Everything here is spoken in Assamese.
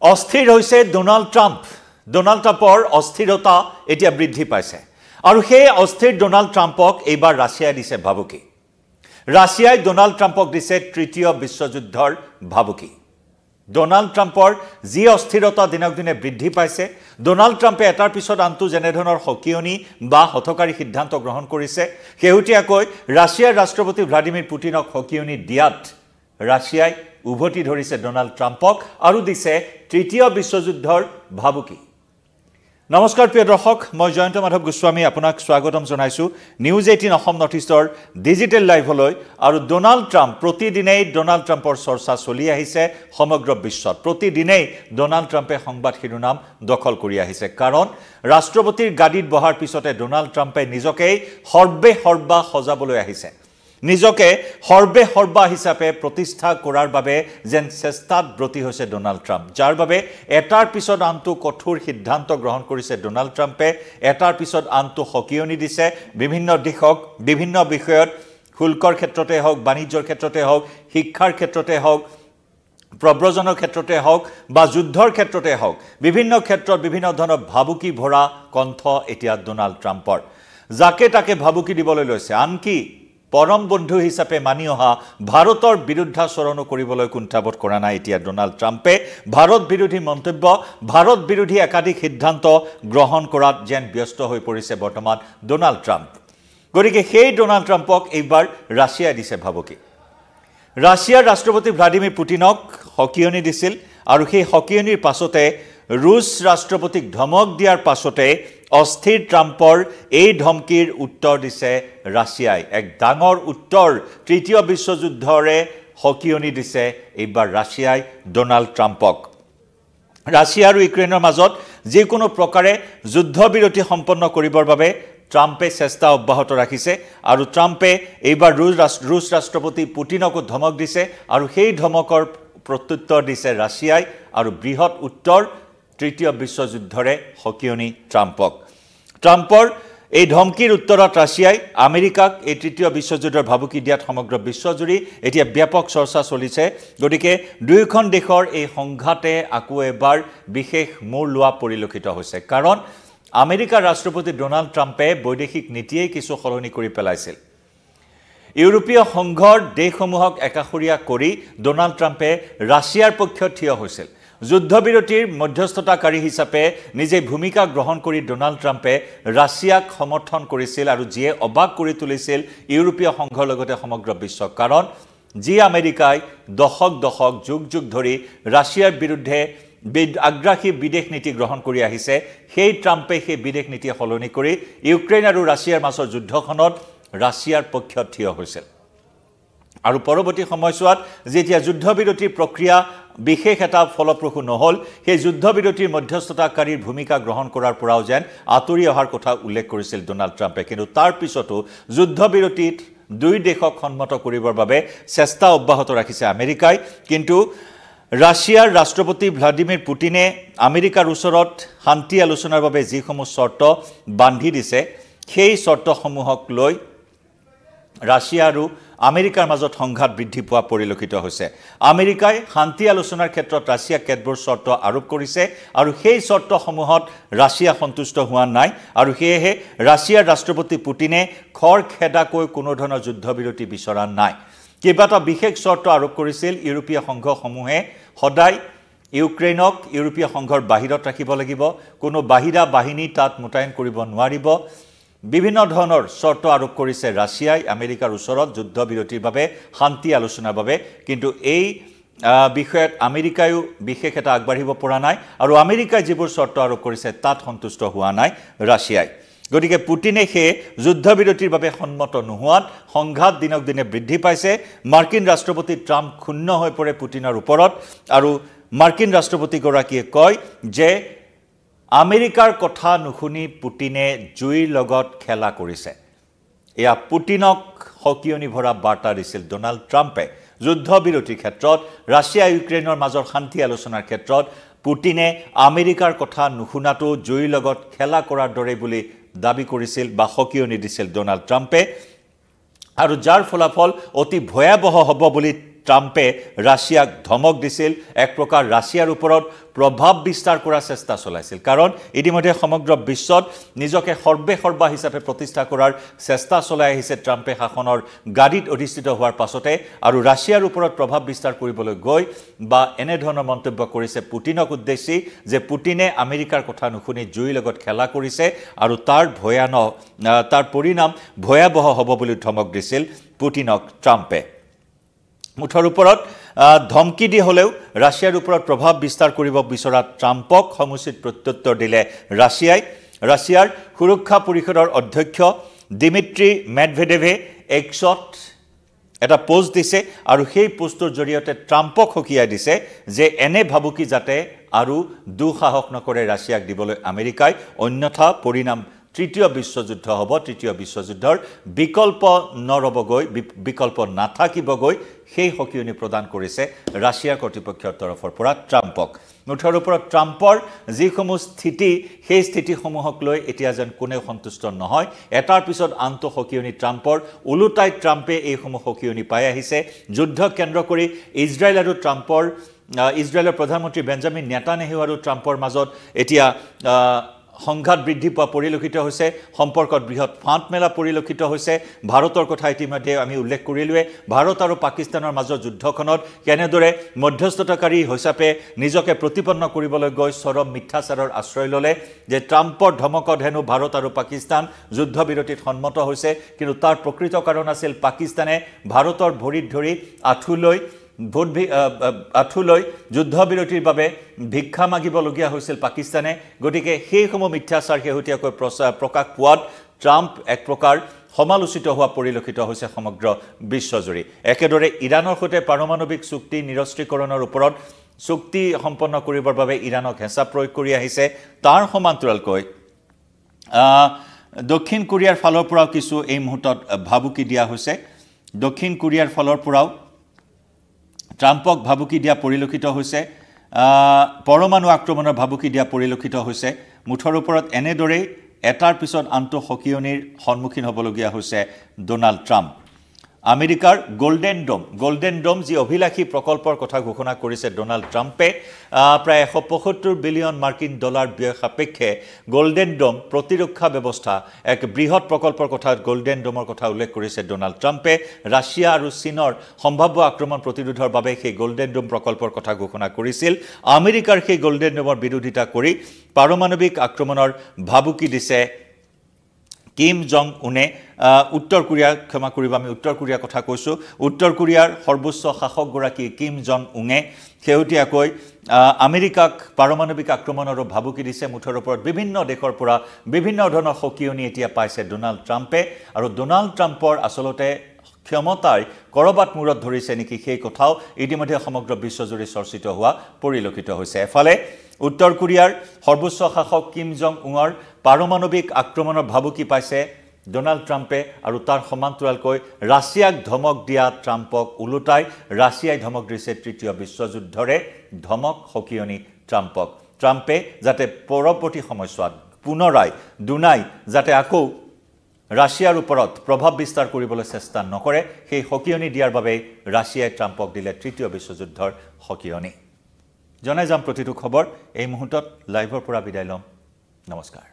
অস্থিৰ হৈছে ডোনাল্ড ট্ৰাম্পৰ অস্থিৰতা এতিয়া বৃদ্ধি পাইছে আৰু সেই অস্থিৰ ডোনাল্ড ট্ৰাম্পক এইবাৰ ৰাছিয়াই দিছে ভাবুকি ৰাছিয়াই ডোনাল্ড ট্ৰাম্পক দিছে তৃতীয় বিশ্বযুদ্ধৰ ভাবুকি ডোনাল্ড ট্ৰাম্পৰ যি অস্থিৰতা দিনক দিনে বৃদ্ধি পাইছে ডোনাল্ড ট্ৰাম্পে এটাৰ পিছত আনটো যেনে ধৰণৰ হকিয়নি বা হঠকাৰী সিদ্ধান্ত গ্ৰহণ কৰিছে হেউটিয়াকৈ ৰাছিয়াৰ ৰাষ্ট্ৰপতি ভ্লাদিমিৰ পুটিনক হকিয়নি দিয়াত ৰাছিয়াই উভতি ধৰিছে ডোনাল্ড ট্ৰাম্পক আৰু দিছে তৃতীয় বিশ্বযুদ্ধৰ ভাবুকি নমস্কাৰ প্ৰিয় দৰ্শক মই জয়ন্ত মাধৱ গোস্বামী আপোনাক স্বাগতম জনাইছো নিউজ 18 অসম নৰ্থইষ্টৰ ডিজিটেল লাইভলৈ আৰু ডোনাল্ড ট্ৰাম্প প্ৰতিদিনেই ডোনাল্ড ট্ৰাম্পৰ চৰ্চা চলি আহিছে সমগ্ৰ বিশ্বত প্ৰতিদিনেই ডোনাল্ড ট্ৰাম্পে সংবাদ শিৰোনাম দখল কৰি আহিছে কাৰণ ৰাষ্ট্ৰপতিৰ গাদীত বহাৰ পিছতে ডোনাল্ড ট্ৰাম্পে নিজকে সৰ্বা সজাবলৈ আহিছে নিজকে সৰ্বা হিচাপে প্ৰতিষ্ঠা কৰাৰ বাবে যেন চেষ্টাত ব্ৰতী হৈছে ডোনাল্ড ট্ৰাম্প যাৰ বাবে এটাৰ পিছত আনটো কঠোৰ সিদ্ধান্ত গ্ৰহণ কৰিছে ডোনাল্ড ট্ৰাম্পে এটাৰ পিছত আনটো হকিয়নি দিছে বিভিন্ন দিশক বিভিন্ন বিষয়ত শুল্কৰ ক্ষেত্ৰতে হওক বাণিজ্যৰ ক্ষেত্ৰতে হওক শিক্ষাৰ ক্ষেত্ৰতে হওক প্ৰব্ৰজনৰ ক্ষেত্ৰতে হওক বা যুদ্ধৰ ক্ষেত্ৰতে হওক বিভিন্ন ক্ষেত্ৰত বিভিন্ন ধৰণৰ ভাবুকি ভৰা কণ্ঠ এতিয়া ডোনাল্ড ট্ৰাম্পৰ যাকে তাকে ভাবুকি দিবলৈ লৈছে আনকি পৰম বন্ধু হিচাপে মানি অহা ভাৰতৰ বিৰুদ্ধাচৰণো কৰিবলৈ কুণ্ঠাবোধ কৰা নাই এতিয়া ডোনাল্ড ট্ৰাম্পে ভাৰত বিৰোধী মন্তব্য ভাৰত বিৰোধী একাধিক সিদ্ধান্ত গ্ৰহণ কৰাত যেন ব্যস্ত হৈ পৰিছে বৰ্তমান ডোনাল্ড ট্ৰাম্প গতিকে সেই ডোনাল্ড ট্ৰাম্পক এইবাৰ ৰাছিয়াই দিছে ভাবুকি ৰাছিয়াৰ ৰাষ্ট্ৰপতি ভ্লাদিমিৰ পুটিনক হকিয়নি দিছিল আৰু সেই হকিয়নিৰ পাছতে ৰুছ ৰাষ্ট্ৰপতিক ধমক দিয়াৰ পাছতে অস্থিৰ ট্ৰাম্পৰ এই ধমকিৰ উত্তৰ দিছে ৰাছিয়াই এক ডাঙৰ উত্তৰ তৃতীয় বিশ্বযুদ্ধৰে হকিয়নি দিছে এইবাৰ ৰাছিয়াই ডোনাল্ড ট্ৰাম্পক ৰাছিয়া আৰু ইউক্ৰেইনৰ মাজত যিকোনো প্ৰকাৰে যুদ্ধবিৰতি সম্পন্ন কৰিবৰ বাবে ট্ৰাম্পে চেষ্টা অব্যাহত ৰাখিছে আৰু ট্ৰাম্পে এইবাৰ ৰুছ ৰাষ্ট্ৰপতি পুটিনকো ধমক দিছে আৰু সেই ধমকৰ প্ৰত্যুত্তৰ দিছে ৰাছিয়াই আৰু বৃহৎ উত্তৰ তৃতীয় বিশ্বযুদ্ধৰে হকিয়নি ট্ৰাম্পৰ এই ধমকিৰ উত্তৰত ৰাছিয়াই আমেৰিকাক এই তৃতীয় বিশ্বযুদ্ধৰ ভাবুকি দিয়াত সমগ্ৰ বিশ্বজুৰি এতিয়া ব্যাপক চৰ্চা চলিছে গতিকে দুয়োখন দেশৰ এই সংঘাতে আকৌ এবাৰ বিশেষ মূৰ লোৱা পৰিলক্ষিত হৈছে কাৰণ আমেৰিকাৰ ৰাষ্ট্ৰপতি ডোনাল্ড ট্ৰাম্পে বৈদেশিক নীতিয়েই কিছু সলনি কৰি পেলাইছিল ইউৰোপীয় সংঘৰ দেশসমূহক একাষৰীয়া কৰি ডোনাল্ড ট্ৰাম্পে ৰাছিয়াৰ পক্ষত থিয় হৈছিল যুদ্ধবিৰতিৰ মধ্যস্থতাকাৰী হিচাপে নিজে ভূমিকা গ্ৰহণ কৰি ডোনাল্ড ট্ৰাম্পে ৰাছিয়াক সমৰ্থন কৰিছিল আৰু যিয়ে অবাক কৰি তুলিছিল ইউৰোপীয় সংঘৰ লগতে সমগ্ৰ বিশ্বক কাৰণ যি আমেৰিকাই দশক যুগ ধৰি ৰাছিয়াৰ বিৰুদ্ধে আগ্ৰাসী বিদেশ নীতি গ্ৰহণ কৰি আহিছে সেই ট্ৰাম্পে সেই বিদেশ নীতি সলনি কৰি ইউক্ৰেইন আৰু ৰাছিয়াৰ মাজৰ যুদ্ধখনত ৰাছিয়াৰ পক্ষত থিয় হৈছিল আৰু পৰৱৰ্তী সময়ছোৱাত যেতিয়া যুদ্ধবিৰতিৰ প্ৰক্ৰিয়া বিশেষ এটা ফলপ্ৰসূ নহল সেই যুদ্ধবিৰতিৰ মধ্যস্থতাকাৰীৰ ভূমিকা গ্ৰহণ কৰাৰ পৰাও যেন আঁতৰি অহাৰ কথা উল্লেখ কৰিছিল ডোনাল্ড ট্ৰাম্পে কিন্তু তাৰ পিছতো যুদ্ধবিৰতিত দুই দেশক সন্মত কৰিবৰ বাবে চেষ্টা অব্যাহত ৰাখিছে আমেৰিকাই কিন্তু ৰাছিয়াৰ ৰাষ্ট্ৰপতি ভ্লাদিমিৰ পুটিনে আমেৰিকাৰ ওচৰত শান্তি আলোচনাৰ বাবে যিসমূহ চৰ্ত বান্ধি দিছে সেই চৰ্তসমূহক লৈ ৰাছিয়া আৰু আমেৰিকাৰ মাজত সংঘাত বৃদ্ধি পোৱা পৰিলক্ষিত হৈছে আমেৰিকাই শান্তি আলোচনাৰ ক্ষেত্ৰত ৰাছিয়াক কেতবোৰ চৰ্ত আৰোপ কৰিছে আৰু সেই চৰ্তসমূহত ৰাছিয়া সন্তুষ্ট হোৱা নাই আৰু সেয়েহে ৰাছিয়াৰ ৰাষ্ট্ৰপতি পুটিনে খৰখেদাকৈ কোনো ধৰণৰ যুদ্ধবিৰতি বিচৰা নাই কেইবাটা বিশেষ চৰ্ত আৰোপ কৰিছিল ইউৰোপীয় সংঘসমূহে সদায় ইউক্ৰেইনক ইউৰোপীয় সংঘৰ বাহিৰত ৰাখিব লাগিব কোনো বাহিৰা বাহিনী তাত মোতায়েন কৰিব নোৱাৰিব বিভিন্ন ধৰণৰ চৰ্ত আৰোপ কৰিছে ৰাছিয়াই আমেৰিকাৰ ওচৰত যুদ্ধবিৰতিৰ বাবে শান্তি আলোচনাৰ বাবে কিন্তু এই বিষয়ত আমেৰিকায়ো বিশেষ এটা আগবাঢ়িব পৰা নাই আৰু আমেৰিকাই যিবোৰ চৰ্ত আৰোপ কৰিছে তাত সন্তুষ্ট হোৱা নাই ৰাছিয়াই গতিকে পুটিনে সেই যুদ্ধবিৰতিৰ বাবে সন্মত নোহোৱাত সংঘাত দিনক দিনে বৃদ্ধি পাইছে মাৰ্কিন ৰাষ্ট্ৰপতি ট্ৰাম্প ক্ষুণ্ণ হৈ পৰে পুটিনৰ ওপৰত আৰু মাৰ্কিন ৰাষ্ট্ৰপতিগৰাকীয়ে কয় যে আমেৰিকাৰ কথা নুশুনি পুটিনে জুইৰ লগত খেলা কৰিছে এয়া পুটিনক হকিয়নি ভৰা বাৰ্তা দিছিল ডোনাল্ড ট্ৰাম্পে যুদ্ধবিৰতিৰ ক্ষেত্ৰত ৰাছিয়া ইউক্ৰেইনৰ মাজৰ শান্তি আলোচনাৰ ক্ষেত্ৰত পুটিনে আমেৰিকাৰ কথা নুশুনাটো জুইৰ লগত খেলা কৰাৰ দৰে বুলি দাবী কৰিছিল বা হকিয়নি দিছিল ডোনাল্ড ট্ৰাম্পে আৰু যাৰ ফলাফল অতি ভয়াবহ হ'ব বুলি ট্ৰাম্পে ৰাছিয়াক ধমক দিছিল এক প্ৰকাৰ ৰাছিয়াৰ ওপৰত প্ৰভাৱ বিস্তাৰ কৰাৰ চেষ্টা চলাইছিল কাৰণ ইতিমধ্যে সমগ্ৰ বিশ্বত নিজকে সৰ্বেসৰ্বা হিচাপে প্ৰতিষ্ঠা কৰাৰ চেষ্টা চলাই আহিছে ট্ৰাম্পে শাসনৰ গাড়ীত অধিষ্ঠিত হোৱাৰ পাছতে আৰু ৰাছিয়াৰ ওপৰত প্ৰভাৱ বিস্তাৰ কৰিবলৈ গৈ বা এনে ধৰণৰ মন্তব্য কৰিছে পুটিনক উদ্দেশ্যি যে পুটিনে আমেৰিকাৰ কথা নুশুনি জুইৰ লগত খেলা কৰিছে আৰু তাৰ পৰিণাম ভয়াবহ হ'ব বুলি ধমক দিছিল পুটিনক ট্ৰাম্পে মুঠৰ ওপৰত ধমকি দি হলেও ৰাছিয়াৰ ওপৰত প্ৰভাৱ বিস্তাৰ কৰিব বিচৰা ট্ৰাম্পক সমুচিত প্ৰত্যুত্তৰ দিলে ৰাছিয়াৰ সুৰক্ষা পৰিষদৰ অধ্যক্ষ দিমিত্ৰি মেডভেডেভে এক্সত এটা পোষ্ট দিছে আৰু সেই পোষ্টৰ জৰিয়তে ট্ৰাম্পক হকিয়াই দিছে যে এনে ভাবুকি যাতে আৰু দুঃসাহস নকৰে ৰাছিয়াক দিবলৈ আমেৰিকাই অন্যথা পৰিণাম তৃতীয় বিশ্বযুদ্ধ হ'ব তৃতীয় বিশ্বযুদ্ধৰ বিকল্প নাথাকিবগৈ সেই হকিয়নি প্ৰদান কৰিছে ৰাছিয়াৰ কৰ্তৃপক্ষৰ তৰফৰ পৰা ট্ৰাম্পক মুঠৰ ওপৰত ট্ৰাম্পৰ যিসমূহ স্থিতি সেই স্থিতিসমূহক লৈ এতিয়া যেন কোনেও সন্তুষ্ট নহয় এটাৰ পিছত আনটো হকিয়নি ট্ৰাম্পৰ উলুটাই ট্ৰাম্পে এইসমূহ হকিয়নি পাই আহিছে যুদ্ধ কেন্দ্ৰ কৰি ইজৰাইলৰ প্ৰধানমন্ত্ৰী বেঞ্জামিন নেতানয়াহু আৰু ট্ৰাম্পৰ মাজত এতিয়া সংঘাত বৃদ্ধি পোৱা পৰিলক্ষিত হৈছে সম্পৰ্কত বৃহৎ ফাঁট মেলা পৰিলক্ষিত হৈছে ভাৰতৰ কথা ইতিমধ্যে আমি উল্লেখ কৰিলোৱে ভাৰত আৰু পাকিস্তানৰ মাজৰ যুদ্ধখনত কেনেদৰে মধ্যস্থতাকাৰী হিচাপে নিজকে প্ৰতিপন্ন কৰিবলৈ গৈ চৰম মিথ্যাচাৰৰ আশ্ৰয় ল'লে যে ট্ৰাম্পৰ ধমকত হেনো ভাৰত আৰু পাকিস্তান যুদ্ধবিৰতিত সন্মত হৈছে কিন্তু তাৰ প্ৰকৃত কাৰণ আছিল পাকিস্তানে ভাৰতৰ ভৰিত ধৰি আঠুলৈ যুদ্ধবিৰতিৰ বাবে ভিক্ষা মাগিবলগীয়া হৈছিল পাকিস্তানে গতিকে সেইসমূহ মিথ্যাচাৰ শেহতীয়াকৈ প্ৰকাশ পোৱাত ট্ৰাম্প এক প্ৰকাৰ সমালোচিত হোৱা পৰিলক্ষিত হৈছে সমগ্ৰ বিশ্বজুৰি একেদৰে ইৰানৰ সৈতে পাৰমাণৱিক চুক্তি নিৰস্ত্ৰীকৰণৰ ওপৰত চুক্তি সম্পন্ন কৰিবৰ বাবে ইৰানক হেঁচা প্ৰয়োগ কৰি আহিছে তাৰ সমান্তৰালকৈ দক্ষিণ কোৰিয়াৰ ফালৰ পৰাও কিছু এই মুহূৰ্তত ভাবুকি দিয়া হৈছে দক্ষিণ কোৰিয়াৰ ফালৰ পৰাও ট্ৰাম্পক ভাবুকি দিয়া পৰিলক্ষিত হৈছে পৰমাণু আক্ৰমণৰ ভাবুকি দিয়া পৰিলক্ষিত হৈছে মুঠৰ ওপৰত এনেদৰে এটাৰ পিছত আনটো হকিয়নিৰ সন্মুখীন হ'বলগীয়া হৈছে ডোনাল্ড ট্ৰাম্প আমেৰিকাৰ গোল্ডেন ডোম যি অভিলাষী প্ৰকল্পৰ কথা ঘোষণা কৰিছে ডোনাল্ড ট্ৰাম্পে প্ৰায় 175 বিলিয়ন মাৰ্কিন ডলাৰ ব্যয় সাপেক্ষে গোল্ডেন ডোম প্ৰতিৰক্ষা ব্যৱস্থা এক বৃহৎ প্ৰকল্পৰ কথা গোল্ডেন ডোমৰ কথা উল্লেখ কৰিছে ডোনাল্ড ট্ৰাম্পে ৰাছিয়া আৰু চীনৰ সম্ভাৱ্য আক্ৰমণ প্ৰতিৰোধৰ বাবে সেই গোল্ডেন ডোম প্ৰকল্পৰ কথা ঘোষণা কৰিছিল আমেৰিকাৰ সেই গোল্ডেন ডোমৰ বিৰোধিতা কৰি পাৰমাণৱিক আক্ৰমণৰ ভাবুকি দিছে কিম জং উনে উত্তৰ কোৰিয়া ক্ষমা কৰিব আমি উত্তৰ কোৰিয়াৰ কথা কৈছো উত্তৰ কোৰিয়াৰ সৰ্বোচ্চ শাসকগৰাকী কিম জং উনে শেহতীয়াকৈ আমেৰিকাক পাৰমাণৱিক আক্ৰমণৰ ভাবুকি দিছে মুঠৰ ওপৰত বিভিন্ন দেশৰ পৰা বিভিন্ন ধৰণৰ হকিয়নি এতিয়া পাইছে ডোনাল্ড ট্ৰাম্পে আৰু ডোনাল্ড ট্ৰাম্পৰ আসলতে ক্ষমতাই কৰবাত মূৰত ধৰিছে নেকি সেই কথাও ইতিমধ্যে সমগ্ৰ বিশ্বজুৰি চৰ্চিত হোৱা পৰিলক্ষিত হৈছে এফালে উত্তৰ কোৰিয়াৰ সৰ্বোচ্চ শাসক কিম জং উনৰ পাৰমাণৱিক আক্ৰমণৰ ভাবুকি পাইছে ডোনাল্ড ট্ৰাম্পে আৰু তাৰ সমান্তৰালকৈ ৰাছিয়াক ধমক দিয়া ট্ৰাম্পক উলুটাই ৰাছিয়াই ধমক দিছে তৃতীয় বিশ্বযুদ্ধৰে ধমক হকিয়নি ট্ৰাম্পে যাতে পৰৱৰ্তী সময়ছোৱাত পুনৰাই দুনাই যাতে আকৌ ৰাছিয়াৰ ওপৰত প্ৰভাৱ বিস্তাৰ কৰিবলৈ চেষ্টা নকৰে সেই হকিয়নি দিয়াৰ বাবে ৰাছিয়াই ট্ৰাম্পক দিলে তৃতীয় বিশ্বযুদ্ধৰ হকিয়নি জনাই যাম প্ৰতিটো খবৰ এই মুহূৰ্তত লাইভৰ পৰা বিদায় লম নমস্কাৰ